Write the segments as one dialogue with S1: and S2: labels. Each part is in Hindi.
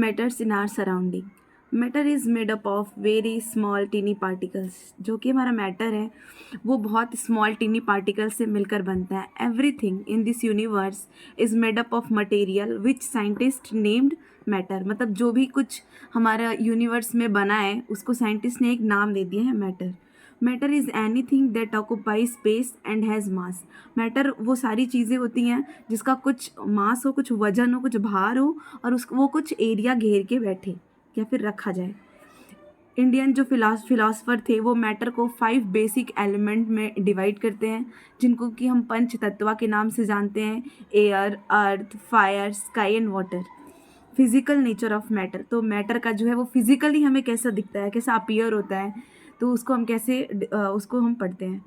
S1: matters in our surrounding. Matter is made up of very small tiny particles. जो कि हमारा मैटर है वो बहुत स्मॉल टीनी पार्टिकल्स से मिलकर बनता है. Everything in this universe is made up of material which scientist named matter. मतलब जो भी कुछ हमारा यूनिवर्स में बना है उसको साइंटिस्ट ने एक नाम दे दिया है matter. Matter is any thing that occupy space and has mass. Matter वो सारी चीज़ें होती हैं जिसका कुछ मास हो, कुछ वजन हो, कुछ भार हो और वो कुछ एरिया घेर के बैठे या फिर रखा जाए. इंडियन जो फिलासफर थे वो मैटर को 5 बेसिक एलिमेंट में डिवाइड करते हैं जिनको कि हम पंच तत्व के नाम से जानते हैं. Air, earth, fire, sky and water. Physical nature of matter. तो मैटर का जो है वो फिजिकली हमें कैसा दिखता है, कैसा अपीयर होता है, तो उसको हम कैसे उसको हम पढ़ते हैं.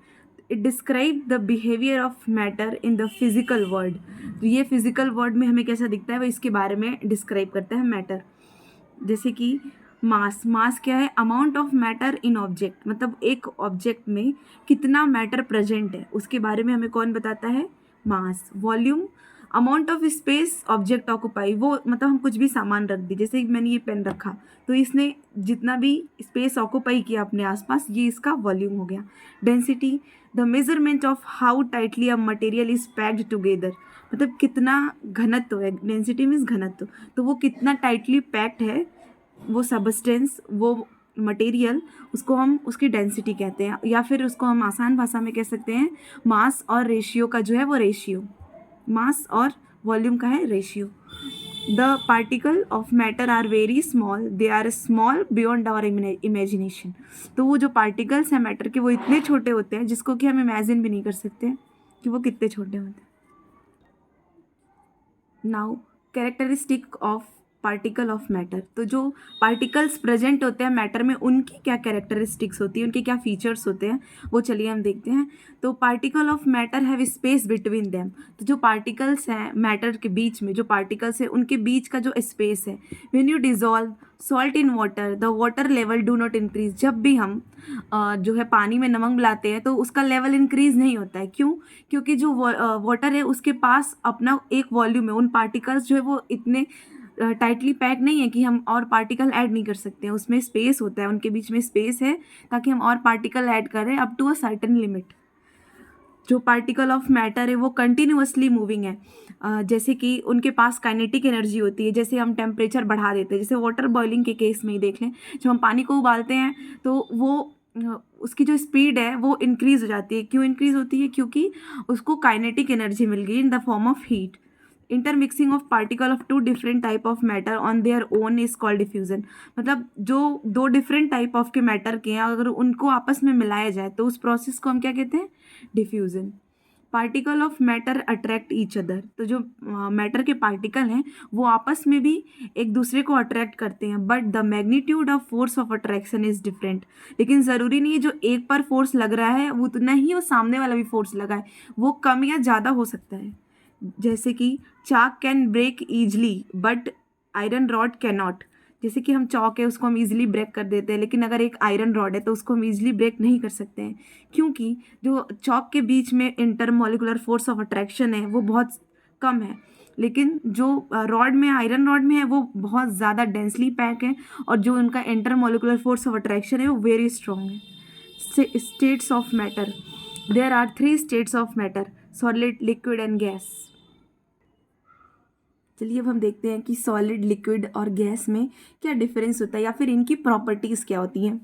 S1: It describe the behaviour of matter in the physical world. तो ये फिजिकल वर्ल्ड में हमें कैसा दिखता है वो इसके बारे में डिस्क्राइब करता है मैटर. जैसे कि मास क्या है? Amount of matter in object. मतलब एक ऑब्जेक्ट में कितना मैटर प्रेजेंट है उसके बारे में हमें कौन बताता है? Mass. Volume, amount of space object occupy. वो मतलब हम कुछ भी सामान रख दी, जैसे मैंने ये पेन रखा तो इसने जितना भी स्पेस ऑक्यूपाई किया अपने आसपास, ये इसका वॉल्यूम हो गया. Density, the measurement of how tightly a material is packed together. मतलब कितना घनत्व है. डेंसिटी मीन्स घनत्व. तो वो कितना टाइटली पैक्ड है वो सबस्टेंस, वो मटेरियल, उसको हम उसकी डेंसिटी कहते हैं. या फिर उसको हम आसान भाषा में कह सकते हैं मास और रेशियो का जो है वो रेशियो. मास और वॉल्यूम का है ratio. The particle of matter are very small, they are small beyond our imagination. तो वो जो पार्टिकल्स हैं मैटर के वो इतने छोटे होते हैं जिसको कि हम इमेजिन भी नहीं कर सकते कि वो कितने छोटे होते हैं. Now characteristic of particle of matter. तो जो पार्टिकल्स प्रेजेंट होते हैं मैटर में उनकी क्या कैरेक्टरिस्टिक्स होती है, उनके क्या फीचर्स होते हैं वो चलिए हम देखते हैं. तो particle of matter have space between them. तो जो पार्टिकल्स हैं मैटर के बीच में, जो पार्टिकल्स हैं उनके बीच का जो स्पेस है. When you dissolve salt in water the water level do not increase. जब भी हम जो है पानी में नमक मिलाते हैं तो उसका लेवल इंक्रीज नहीं होता है. क्यों? क्योंकि जो वाटर है उसके पास अपना एक वॉल्यूम है. उन पार्टिकल्स जो है वो इतने टाइटली पैक नहीं है कि हम और पार्टिकल ऐड नहीं कर सकते हैं. उसमें स्पेस होता है, उनके बीच में स्पेस है ताकि हम और पार्टिकल ऐड करें up to a certain limit. जो पार्टिकल ऑफ मैटर है वो कंटिन्यूअसली मूविंग है. जैसे कि उनके पास काइनेटिक एनर्जी होती है. जैसे हम टेम्परेचर बढ़ा देते हैं, जैसे वाटर बॉइलिंग के केस में ही देख लें, जब हम पानी को उबालते हैं तो वो उसकी जो स्पीड है वो इंक्रीज़ हो जाती है. क्यों इंक्रीज़ होती है? क्योंकि उसको काइनेटिक एनर्जी मिल गई in the form of heat. Intermixing of particle of 2 different type of matter on their own is called diffusion. मतलब जो 2 डिफरेंट टाइप ऑफ के मैटर के हैं अगर उनको आपस में मिलाया जाए तो उस प्रोसेस को हम क्या कहते हैं? Diffusion. Particle of matter attract each other. तो जो मैटर के पार्टिकल हैं वो आपस में भी एक दूसरे को अट्रैक्ट करते हैं. But the magnitude of force of attraction is different. लेकिन ज़रूरी नहीं है जो एक पर फोर्स लग रहा है वो उतना ही वो सामने वाला भी फोर्स लगा है. वो कम या ज़्यादा हो सकता है. जैसे कि chalk can break easily but iron rod can not. जैसे कि हम चौक है उसको हम ईजिली ब्रेक कर देते हैं, लेकिन अगर एक आयरन रॉड है तो उसको हम ईजिली ब्रेक नहीं कर सकते हैं. क्योंकि जो चौक के बीच में इंटरमोलिकुलर फोर्स ऑफ अट्रैक्शन है वो बहुत कम है. लेकिन जो रॉड में, आयरन रॉड में है वो बहुत ज़्यादा डेंसली पैक है और जो उनका इंटरमोलिकुलर फोर्स ऑफ अट्रैक्शन है वो वेरी स्ट्रॉन्ग है. States of matter. There are 3 states of matter: solid, liquid and gas. चलिए अब हम देखते हैं कि सॉलिड, लिक्विड और गैस में क्या डिफरेंस होता है या फिर इनकी प्रॉपर्टीज़ क्या होती हैं.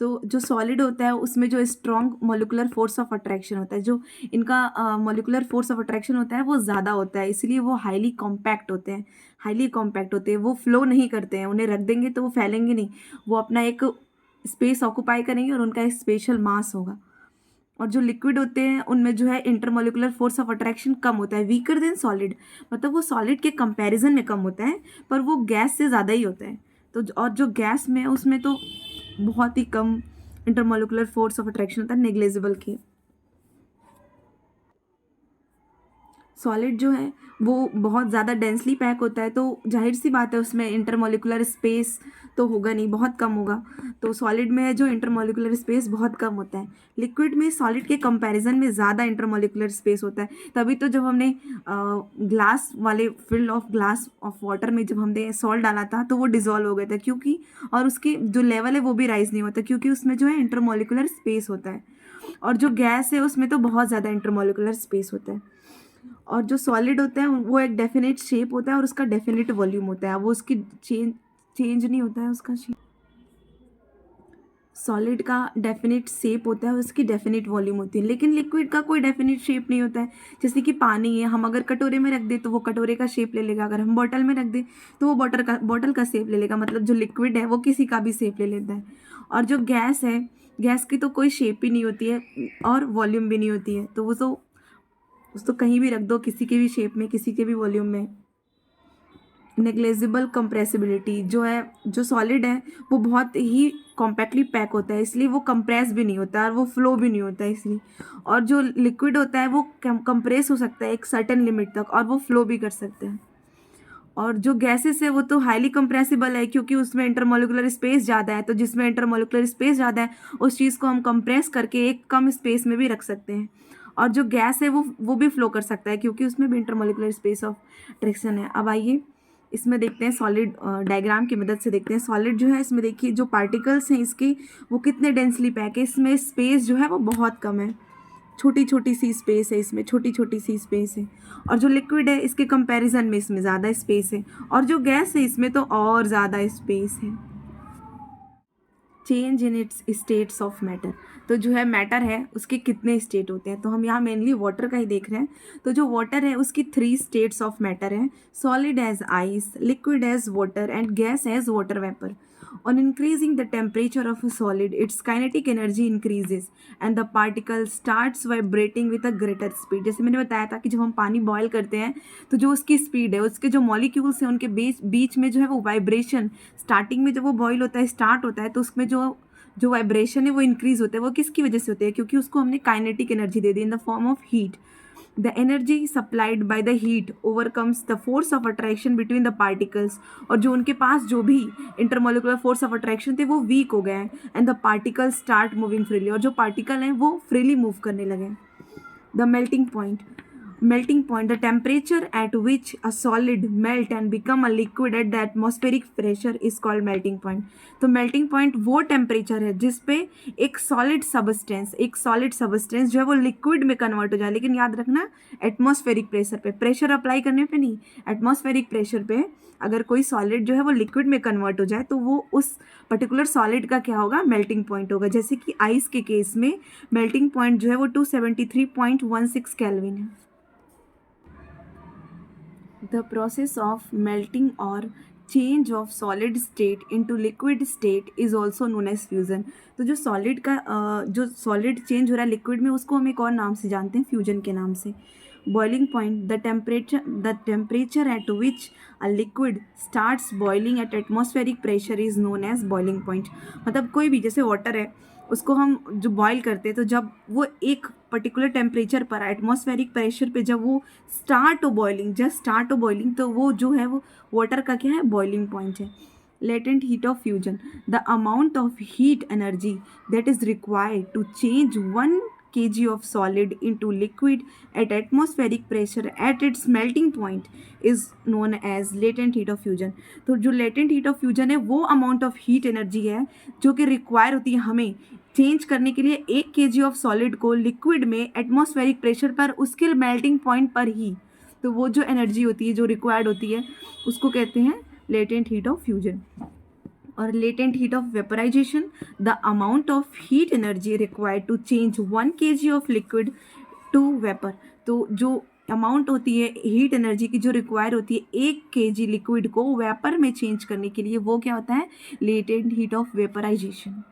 S1: तो जो सॉलिड होता है उसमें जो strong molecular force of attraction होता है, जो इनका मोलिकुलर फोर्स ऑफ अट्रैक्शन होता है वो ज़्यादा होता है, इसलिए वो हाईली कॉम्पैक्ट होते हैं. हाईली कॉम्पैक्ट होते हैं, वो फ्लो नहीं करते हैं. उन्हें रख देंगे तो वो फैलेंगे नहीं, वो अपना एक स्पेस ऑक्यूपाई करेंगे और उनका एक स्पेशल मास होगा. और जो लिक्विड होते हैं उनमें जो है इंटरमोलिकुलर फोर्स ऑफ अट्रैक्शन कम होता है, वीकर देन सॉलिड. मतलब वो सॉलिड के कंपैरिजन में कम होता है पर वो गैस से ज़्यादा ही होता है. तो और जो गैस में है उसमें तो बहुत ही कम इंटरमोलिकुलर फोर्स ऑफ अट्रैक्शन होता है, नेग्लिजिबल के. सॉलिड जो है वो बहुत ज़्यादा डेंसली पैक होता है तो जाहिर सी बात है उसमें इंटरमोलिकुलर स्पेस तो होगा नहीं, बहुत कम होगा। तो सॉलिड में जो इंटरमॉलिक्यूलर स्पेस बहुत कम होता है। लिक्विड में सॉलिड के कंपैरिजन में ज़्यादा इंटरमॉलिक्यूलर स्पेस होता है। तभी तो जब हमने ग्लास वाले field of glass of water में जब हमने सॉल्ट डाला था तो वो डिजॉल्व हो गया था, क्योंकि और उसकी जो लेवल है वो भी राइज नहीं होता, क्योंकि उसमें जो है इंटरमॉलिक्यूलर स्पेस होता है। और जो गैस है उसमें तो बहुत ज़्यादा इंटरमॉलिक्यूलर स्पेस होता है। और जो सॉलिड होता है वो एक डेफिनेट शेप होता है और उसका डेफिनेट वॉल्यूम होता है, वो उसकी चेंज नहीं होता है उसका शेप। सॉलिड का डेफिनेट शेप होता है और उसकी डेफिनेट वॉल्यूम होती है, लेकिन लिक्विड का कोई डेफिनेट शेप नहीं होता है। जैसे कि पानी है, हम अगर कटोरे में रख दें तो वो कटोरे का शेप ले लेगा, अगर हम बॉटल में रख दें तो वो बॉटल का शेप ले लेगा। मतलब जो लिक्विड है वो किसी का भी शेप ले लेता है। और जो गैस है, गैस की तो कोई शेप ही नहीं होती है और वॉल्यूम भी नहीं होती है, तो वो तो उसको कहीं भी रख दो, किसी के भी शेप में, किसी के भी वॉल्यूम में। नेग्लेजिबल कंप्रेसिबिलिटी जो है, जो सॉलिड है वो बहुत ही कॉम्पैक्टली पैक होता है, इसलिए वो कंप्रेस भी नहीं होता है और वो फ्लो भी नहीं होता है इसलिए। और जो लिक्विड होता है वो कंप्रेस हो सकता है एक सर्टेन लिमिट तक और वो फ्लो भी कर सकते हैं। और जो गैसेस है वो तो हाईली कंप्रेसिबल है, क्योंकि उसमें इंटरमोलिकुलर स्पेस ज़्यादा है, तो जिसमें इंटरमोलिकुलर स्पेस ज़्यादा है उस चीज़ को हम कंप्रेस करके एक कम स्पेस में भी रख सकते हैं। और जो गैस है वो भी फ्लो कर सकता है, क्योंकि उसमें भी इंटरमोलिकुलर स्पेस ऑफ अट्रैक्शन है। अब आइए इसमें देखते हैं, सॉलिड डायग्राम की मदद से देखते हैं। सॉलिड जो है इसमें देखिए जो पार्टिकल्स हैं इसके वो कितने डेंसली पैक है, इसमें स्पेस जो है वो बहुत कम है, छोटी छोटी सी स्पेस है, इसमें छोटी छोटी सी स्पेस है। और जो लिक्विड है इसके कंपैरिजन में इसमें ज़्यादा स्पेस है, और जो गैस है इसमें तो और ज़्यादा स्पेस है। Change in its states of matter, तो जो है मैटर है उसके कितने स्टेट होते हैं, तो हम यहाँ मेनली वाटर का ही देख रहे हैं। तो जो वाटर है उसकी 3 स्टेट्स ऑफ मैटर है, solid as ice, liquid as water and gas as water vapour. On increasing the temperature of a solid, its kinetic energy increases and the particle starts vibrating with a greater speed। जैसे मैंने बताया था कि जब हम पानी बॉयल करते हैं तो जो उसकी स्पीड है, उसके जो मॉलिक्यूल्स हैं उनके बीच में जो है वो वाइब्रेशन, स्टार्टिंग में जब वो बॉयल होता है, स्टार्ट होता है, तो उसमें जो जो वाइब्रेशन है वो इंक्रीज होते हैं। वो किसकी वजह से होते हैं? क्योंकि उसको हमने kinetic energy they the in the form of heat. The energy supplied by the heat overcomes the force of attraction between the particles। और जो उनके पास जो भी इंटरमोलिकुलर फोर्स ऑफ अट्रैक्शन थे वो वीक हो गए हैं, and the particle start moving freely, और जो पार्टिकल हैं वो फ्रीली मूव करने लगे। The melting point, the temperature at which a solid melt and become a liquid at the atmospheric pressure is called melting point। तो melting point वो टेम्परेचर है जिस पे एक सॉलिड सब्सटेंस जो है वो लिक्विड में कन्वर्ट हो जाए, लेकिन याद रखना एटमॉस्फेरिक प्रेशर पे, प्रेशर अप्लाई करने पे नहीं, एटमॉस्फेरिक प्रेशर पे अगर कोई सॉलिड जो है वो लिक्विड में कन्वर्ट हो जाए तो वो उस पर्टिकुलर सॉलिड का क्या होगा? मेल्टिंग पॉइंट होगा। जैसे कि आइस के केस में मेल्टिंग पॉइंट जो है वो 273.16 केल्विन है। The process of melting or change of solid state into liquid state is also known as fusion। तो जो सॉलिड का जो सॉलिड चेंज हो रहा है लिक्विड में उसको हम एक और नाम से जानते हैं, फ्यूजन के नाम से। Boiling point, the temperature at which a liquid starts boiling at atmospheric pressure is known as boiling point. मतलब कोई भी, जैसे वाटर है उसको हम जो बॉयल करते हैं तो जब वो एक पर्टिकुलर टेम्परेचर पर, एटमॉस्फेरिक प्रेशर पे जब वो स्टार्ट हो बॉइलिंग, तो वो जो है वो वाटर का क्या है? बॉइलिंग पॉइंट है। Latent heat of fusion, the amount of heat energy that is required to change 1 kg of solid into liquid at atmospheric pressure at its melting point is known as latent heat of fusion। तो जो latent heat of fusion है वो amount of heat energy है जो कि require होती है हमें चेंज करने के लिए 1 kg ऑफ सॉलिड को लिक्विड में एटमॉस्फेरिक प्रेशर पर उसके मेल्टिंग पॉइंट पर ही। तो वो जो एनर्जी होती है जो रिक्वायर्ड होती है उसको कहते हैं लेटेंट हीट ऑफ फ्यूजन। और latent heat of vaporization, the amount of heat energy required to change 1 kg of liquid to vapour. तो जो अमाउंट होती है हीट एनर्जी की जो रिक्वायर होती है 1 kg लिक्विड को वेपर में चेंज करने के लिए, वो क्या होता है? Latent heat of vaporisation.